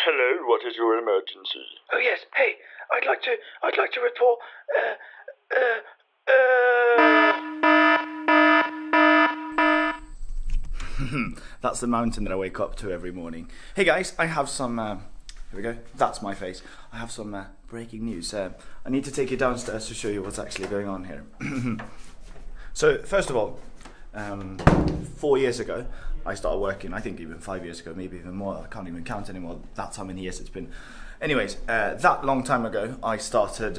Hello, what is your emergency? Oh yes, hey, I'd like to report, That's the mountain that I wake up to every morning. Hey guys, I have some, here we go, that's my face. I have some breaking news. I need to take you downstairs to show you what's actually going on here. So, first of all, 4 years ago, I started working, I think even 5 years ago, maybe even more, I can't even count anymore, that's how many years it's been. Anyways, that long time ago, I started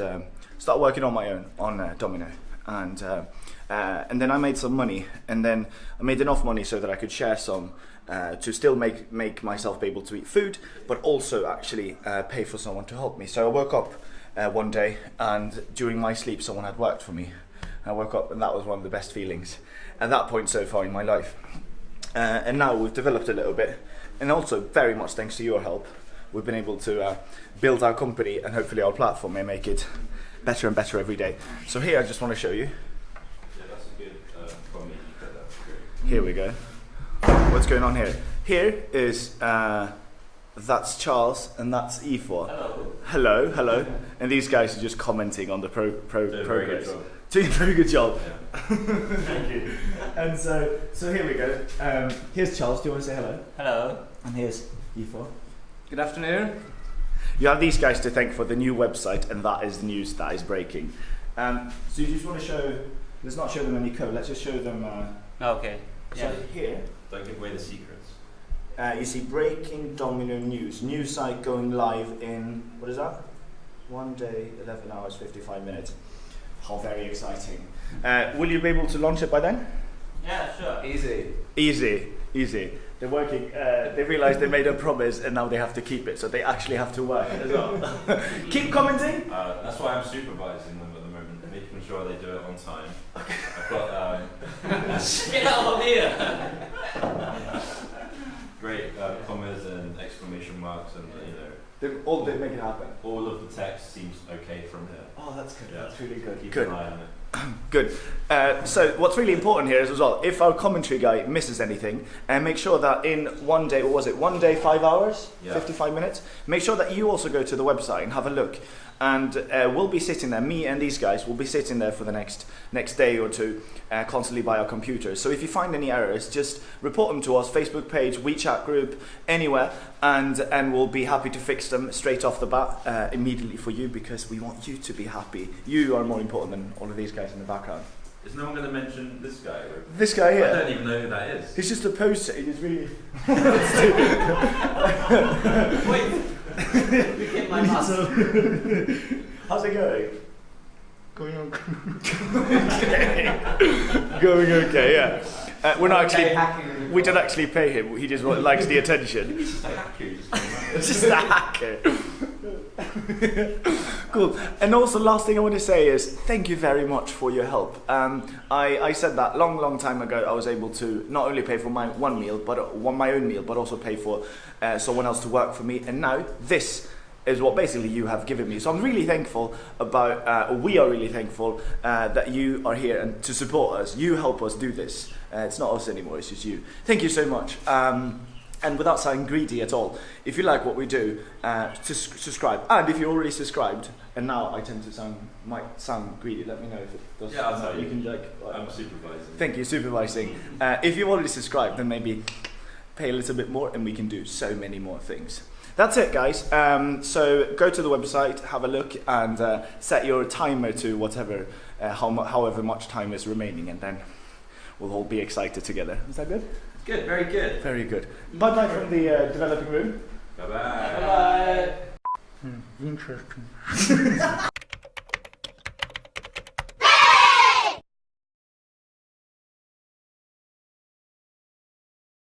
working on my own, on Domino, and then I made some money, and then I made enough money so that I could share some to still make myself be able to eat food, but also actually pay for someone to help me. So I woke up one day, and during my sleep, someone had worked for me. I woke up, and that was one of the best feelings at that point so far in my life. And now we've developed a little bit, and also very much thanks to your help, we've been able to build our company and hopefully our platform and make it better and better every day. So here I just want to show you. Yeah, that's a good comment. That's great. Here we go. What's going on here? Here is that's Charles and that's E4. Hello. Hello. And these guys are just commenting on the progress. Very good job. Doing a very good job. Yeah. Thank you. And so here we go. Here's Charles. Do you want to say hello? Hello. And here's E4. Good afternoon. You have these guys to thank for the new website, and that is the news that is breaking. So you just want to show, let's not show them any code, let's just show them, Okay. Yeah. so here, Don't give away the secrets. you see breaking Domino news, news site going live in, what is that? 1 day, 11 hours, 55 minutes. How very exciting. Will you be able to launch it by then? Yeah, sure. Easy. They're working, they realised they made a promise and now they have to keep it, so they actually have to work as well. Keep commenting. That's why I'm supervising them at the moment, making sure they do it on time. I've got Get out of here! great commas and exclamation marks, and They've all did make it happen. all of the text seems okay from here. Oh, that's good. Yeah. That's really good. Keep Good. an eye on it. Good. So what's really important here is as well, if our commentary guy misses anything, make sure that in 1 day, what was it, 1 day, 5 hours, Yeah. 55 minutes, make sure that you also go to the website and have a look. And we'll be sitting there, me and these guys will be sitting there for the next day or two, constantly by our computers. So if you find any errors, just report them to us, Facebook page, WeChat group, anywhere, and we'll be happy to fix them straight off the bat, immediately for you, because we want you to be happy. You are more important than all of these guys in the background. Is no one going to mention this guy? This guy here. I don't even know who that is. He's just a poster. He just really. Wait! You hit my mask. How's it going? Going okay. Going okay, yeah. We're not actually. We don't actually pay him. He just likes the attention. He's just a hacker. It's just a hacker. Cool. And also, last thing I want to say is thank you very much for your help. I said that long time ago. I was able to not only pay for my my own meal, but also pay for someone else to work for me. And now this is what basically you have given me. So I'm really thankful we are really thankful that you are here and to support us. You help us do this. It's not us anymore, it's just you. Thank you so much. And without sounding greedy at all, if you like what we do, subscribe. And if you're already subscribed, and now I tend to might sound greedy, let me know if it does. Yeah, I'll tell you. Can I'm supervising. Thank you, supervising. If you've already subscribed, then maybe pay a little bit more and we can do so many more things. That's it, guys. So go to the website, have a look, and set your timer to whatever, however much time is remaining, and then we'll all be excited together. Is that good? Good, very good. Very good. Bye-bye from the developing room. Bye-bye. Bye. Interesting.